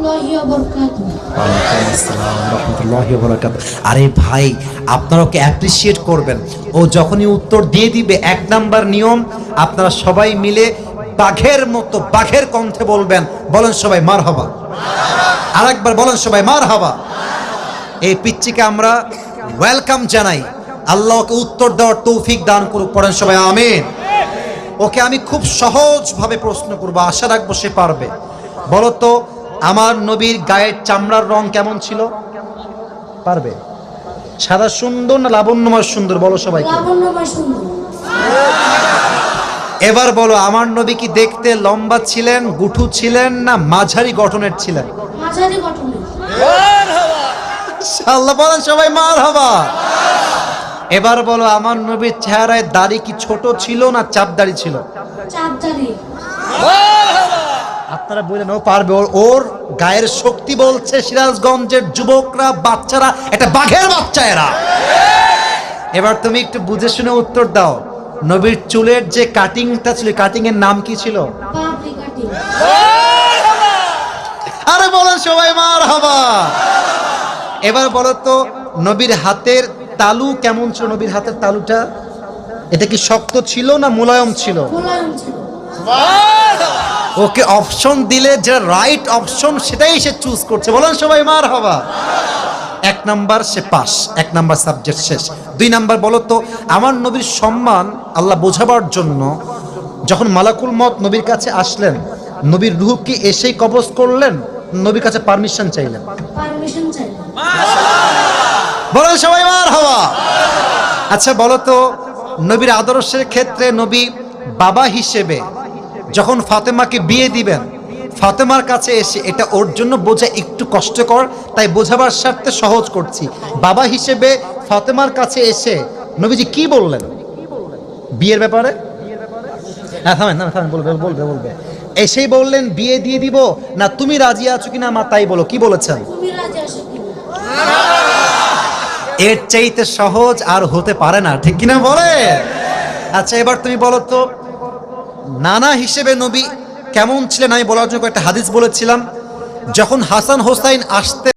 রাহমাতুল্লাহি ওয়া বারাকাতুহু। ওয়ালাইকুম আসসালাম রাহমাতুল্লাহি ওয়া বারাকাতুহু। আরে ভাই, আপনারা ওকে অ্যাপ্রিশিয়েট করবেন। ও যখনই উত্তর দিয়ে দিবে, 1 নাম্বার নিয়ম, আপনারা সবাই মিলে বাঘের মতো বাঘের কণ্ঠে বলবেন। বলেন সবাই মারহাবা। আরেকবার বলেন সবাই মারহাবা। এই পিচ্চিকে আমরা ওয়েলকাম জানাই। আল্লাহ ওকে উত্তর দেওয়ার তৌফিক দান করুক। পড়েন সবাই আমিন। ওকে আমি খুব সহজভাবে প্রশ্ন করব, আশা রাখবো সে পারবে। বলো তো, আমার নবীর গায়ের চামড়ার রং কেমন ছিল? পারবে? সাদা সুন্দর না লাবণ্যময় সুন্দর? বলো সবাইকে। লাবণ্যময় সুন্দর। এবার বলো, আমার নবী কি দেখতে লম্বা ছিলেন, গুঠু ছিলেন, না মাঝারি গঠনের ছিলেন? মাঝারি গঠনের। আল্লাহ বলেন সবাই মারহাবা। এবার বলো, আমার নবীর চেহারায় দাড়ি কি ছোট ছিল না চাপ দাড়ি ছিল? চাপদারি। আপনারা বললেন ও পারবে। ওর গায়ের শক্তি বলছে সিরাজগঞ্জের যুবকরা, বাচ্চারা, এটা বাঘের বাচ্চা এরা। এবার তুমি একটু বুঝে শুনে উত্তর দাও। নবীর চুলের যে কাটিংটা ছিল, কাটিং এর নাম কি ছিল? পাপড়ি কাটিং। আরে বলেন সবাই মারহাবা। এবার বলো তো, নবীর হাতের তালু কেমন ছিল? নবীর হাতের তালুটা এটা কি শক্ত ছিল না মোলায়েম ছিল? মোলায়েম ছিল। ওকে অপশন দিলে যেটা রাইট অপশন সেটাই সে চুজ করছে। বলেন সবাই মারহাবা। 1 নাম্বার সে পাস, 1 নাম্বার সাবজেক্ট শেষ। 2 নাম্বার বলো তো, আমার নবীর সম্মান আল্লাহ বোঝাবার জন্য যখন মালাকুল মত নবীর কাছে আসলেন, নবীর রূহ কি এসেই কবজ করলেন, নবীর কাছে পারমিশন চাইলেন? পারমিশন চাই। বলেন সবাই মারহাবা। আচ্ছা বলো তো, নবীর আদর্শের ক্ষেত্রে নবী বাবা হিসেবে যখন ফাতেমাকে বিয়ে দিবেন, ফাতেমার কাছে এসে, এটা ওর জন্য বোঝা একটু কষ্টকর, তাই বোঝাবার স্বার্থে সহজ করছি। বাবা হিসেবে ফাতেমার কাছে এসে নবীজি কি বললেন বিয়ের ব্যাপারে? হ্যাঁ থামেন থামেন, বলবে বলবে বলবে। এসেই বললেন বিয়ে দিয়ে দিব, না তুমি রাজি আছো কিনা মা তাই বলো, কি বলেছেন? তুমি রাজি আছো কি? এর চাইতে সহজ আর হতে পারে না, ঠিক কিনা বলে? আচ্ছা এবার তুমি বলো তো, নানা হিসেবে নবী কেমন ছিলেন? আমি বলার জন্য একটা হাদিস বলেছিলাম, যখন হাসান হোসাইন আসতে